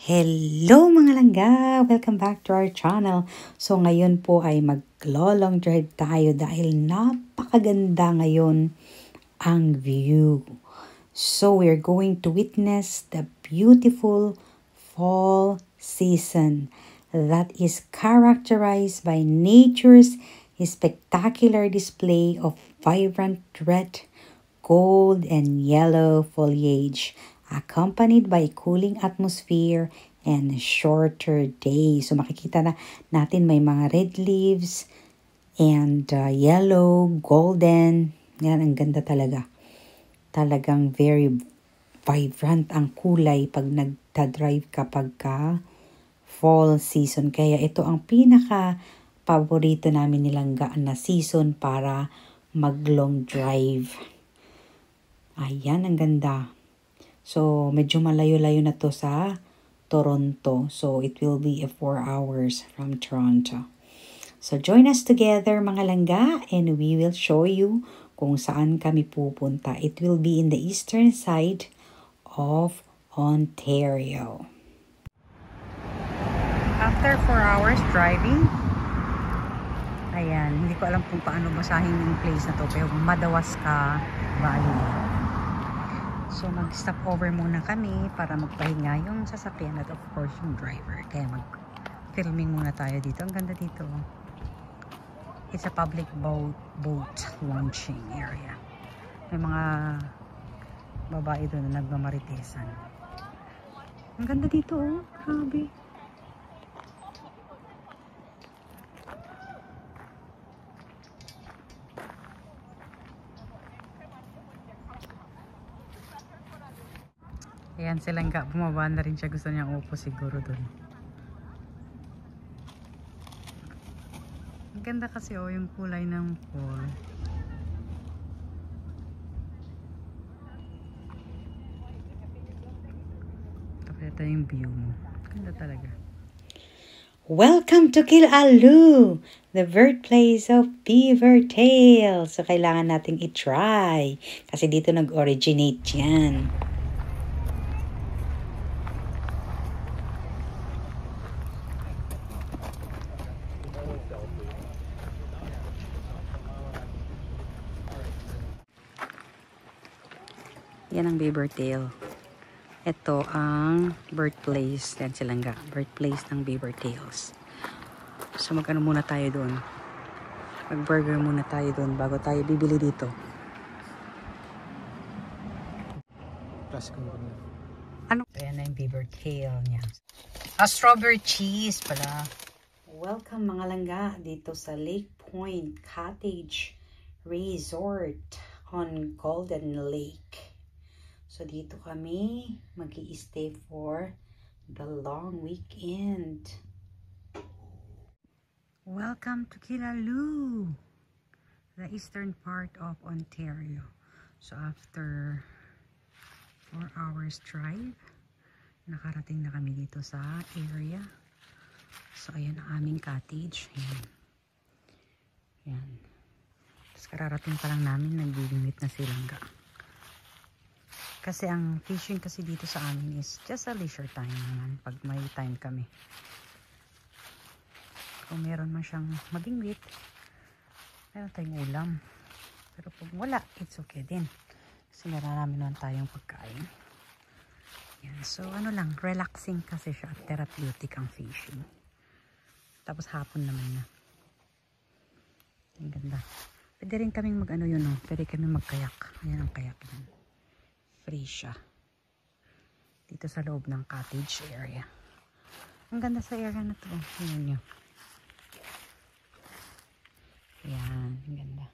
Hello mga langga! Welcome back to our channel. So ngayon po ay mag-long drive tayo dahil napakaganda ngayon ang view. So we're going to witness the beautiful fall season that is characterized by nature's spectacular display of vibrant red, gold, and yellow foliage, accompanied by cooling atmosphere and shorter days. So makikita na natin may mga red leaves and yellow, golden. Yan, ang ganda talaga. Talagang very vibrant ang kulay pag nagta-drive kapag ka fall season. Kaya ito ang pinaka paborito namin nilang na season para mag-long drive. Ayan, ang ganda. So, medyo malayo-layo na to sa Toronto. So, it will be 4 hours from Toronto. So, join us together mga langga and we will show you kung saan kami pupunta. It will be in the eastern side of Ontario. After 4 hours driving, ayan, hindi ko alam kung paano basahin yung place na to, pero Madawaska Valley. So, mag-stop over muna kami para magpahinga yung sasakyan at of course yung driver. Kaya mag-filming muna tayo dito. Ang ganda dito. It's a public boat launching area. May mga babae doon na nagmamaritesan. Ang ganda dito, oh. Grabe. Ayan, silang bumaba na rin siya. Gusto niyang upo siguro doon. Ang ganda kasi yung kulay ng fall. Tapos ito yung view mo. Ganda talaga. Welcome to Killaloe, the birthplace of beaver tail. So kailangan nating i-try kasi dito nag-originate yan. Yan ang beaver tail. Ito ang birthplace. Yan silangga. Birthplace ng beaver tails. So mag-ano muna tayo doon. Mag-burger muna tayo doon bago tayo bibili dito. Ano? Ayan na yung beaver tail niya. Strawberry cheese pala. Welcome mga langga dito sa Lake Point Cottage Resort on Golden Lake. So, dito kami mag-i-stay for the long weekend. Welcome to Killaloe, the eastern part of Ontario. So, after 4 hours drive, nakarating na kami dito sa area. So, ayan ang aming cottage. Ayan. Ayan. Tapos, kararating pa lang namin, nag-limit na silangga. Kasi ang fishing kasi dito sa amin is just a leisure time naman pag may time kami. Kung meron man siyang madingwit, meron tayong ulam. Pero pag wala, it's okay din. Kasi marami naman tayong pagkain. Yan. So ano lang, relaxing kasi siya at therapeutic ang fishing. Tapos hapon naman na. Ang ganda. Pwede rin kaming mag-ano yun, no? Pwede kaming mag-kayak. Ayan ang kayak yun. Free siya. Dito sa loob ng cottage area. Ang ganda sa area na to. Ayan nyo. Ayan. Ang ganda.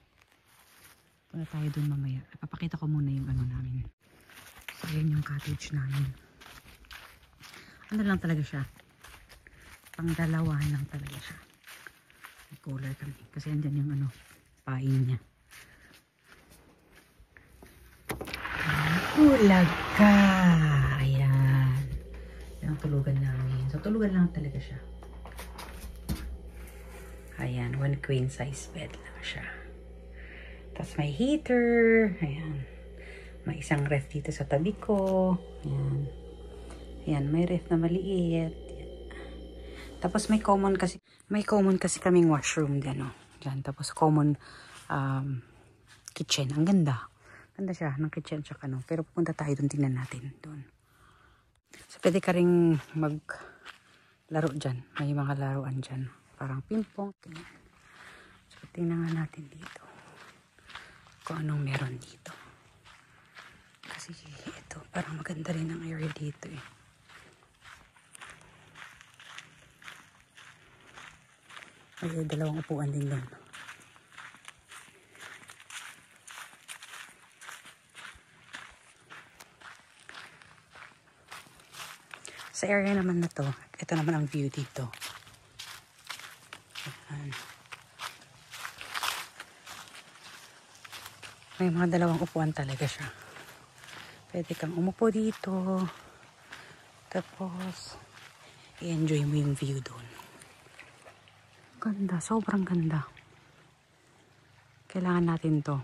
Punta tayo dun mamaya. Papakita ko muna yung ano namin. So, ayan yung cottage namin. Ano lang talaga siya. Pangdalawahan lang talaga siya. May cooler kami. Kasi andyan yung ano, pain niya. Ulaga. Ayan. Yan ang tulugan namin. So, tulugan lang talaga siya. Ayan. 1 queen size bed lang siya. Tapos may heater. Ayan. May isang ref dito sa tabi ko. Ayan. Ayan, may ref na maliit. Tapos may common kasi kaming washroom din, no. Diyan. Tapos common kitchen. Ang ganda. Ganda siya ng kitchen tsaka no. Pero pupunta tayo doon, tingnan natin doon. So pwede ka ring maglaro dyan. May mga laruan dyan. Parang ping-pong. So tingnan nga natin dito. Kung anong meron dito. Kasi ito, parang maganda rin ang area dito eh. May dalawang upuan din doon. Sa area naman na to, ito naman ang view dito. Ayan. May mga dalawang upuan talaga siya. Pwede kang umupo dito. Tapos, i-enjoy mo yung view doon. Ganda, sobrang ganda. Kailangan natin to.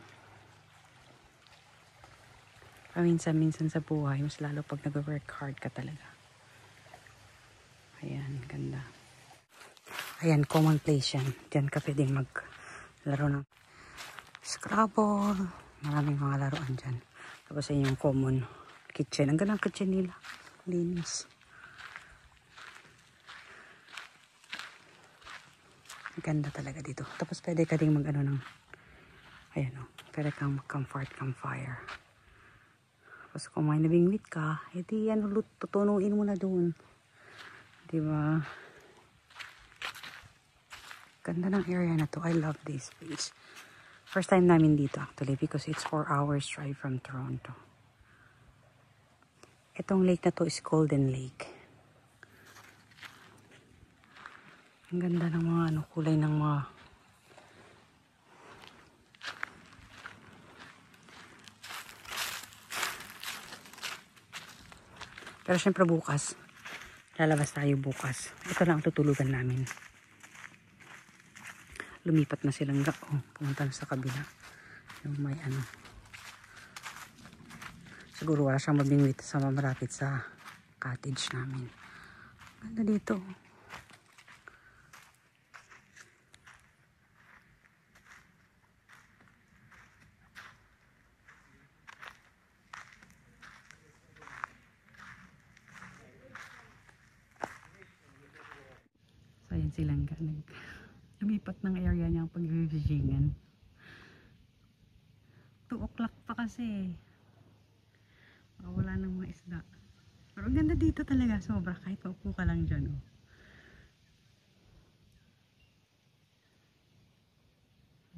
Paminsan-minsan sa buhay, mas lalo pag nag-work hard ka talaga. Ayan, ganda. Ayan, common place yan. Diyan ka pwedeng maglaro ng Scrabble. Maraming mga laruan dyan. Tapos yan yung common kitchen. Ang ganda ng kitchen nila. Linis. Ganda talaga dito. Tapos pwede ka ding mag-ano ng, ayan o, pwede kang mag-campfire. Tapos kung may nabingwit ka, edi yan, tutunuin mo na doon. Diba? Ganda ng area na to. I love this place. First time namin dito actually because it's 4 hours drive from Toronto. Itong lake na to is Golden Lake. Ang ganda ng mga kulay ng mga pero syempre bukas lalabas tayo bukas. Ito lang ang tutulugan namin. Lumipat na silang pumunta na sa kabila. Yung may siguro wala siyang mabingwit sa malapit sa cottage namin. Ganda dito. So ayan silang lumipat ng area niyang pag-revisingan. 2 o'clock pa kasi. Wala nang mga isda. Pero ang ganda dito talaga. Sobra. Kahit paupo ka lang dyan. Oh.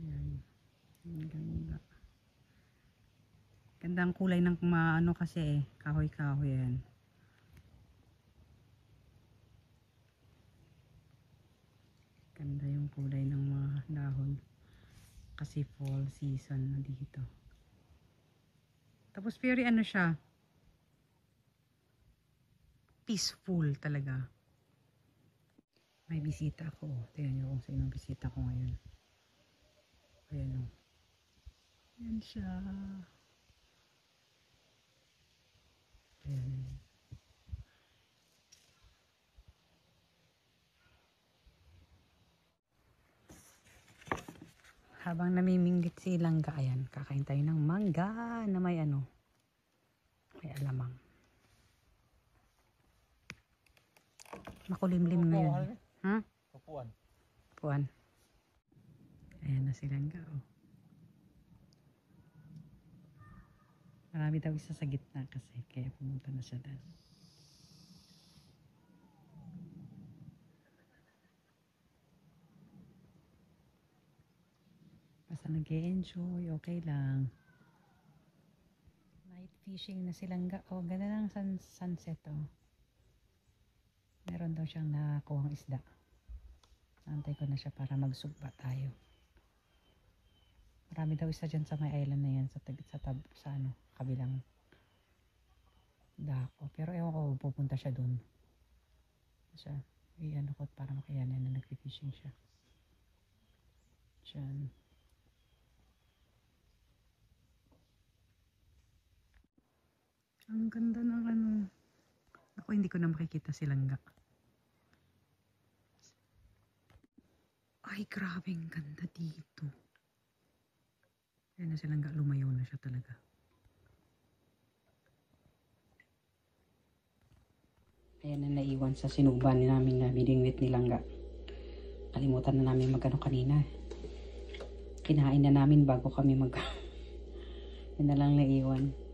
Ayan. Ang ganda. Ganda ang kulay ng kasi kahoy-kahoy yan. Ganda yung kulay ng mga dahon. Kasi fall season na dito. Tapos very siya. Peaceful talaga. May bisita ako. Tingnan nyo kung sino ang bisita ko ngayon. Ayan o. Ayan siya. Ayan. Habang namiminggit si Langga, ayan, kakain tayo ng mangga na may may alamang. Makulimlim na yun. Ha? Upuan. Upuan. Ayan na si Langga, oh. Marami daw isa sa gitna kasi, kaya pumunta na siya doon. Basta nag-e-enjoy, okay lang. Night fishing na si Langga. Oh, ganda ng sunset, oh. Meron daw siyang nakakuhang isda. Antay ko na siya para magsugba tayo. Marami daw isa dyan sa may island na yan sa kabilang dako. Pero ewan ko, pupunta siya dun. Siya, ko para makayanan na nag-fishing siya. Diyan. Ang ganda ng Ako hindi ko na makikita si Langga. Ay, grabe ang ganda dito. Ayan na si Langga, lumayo na siya talaga. Ayan na naiwan sa sinuban namin na biningwit ni Langga. Kalimutan na namin magano kanina. Kinain na namin bago kami Yan na lang naiwan.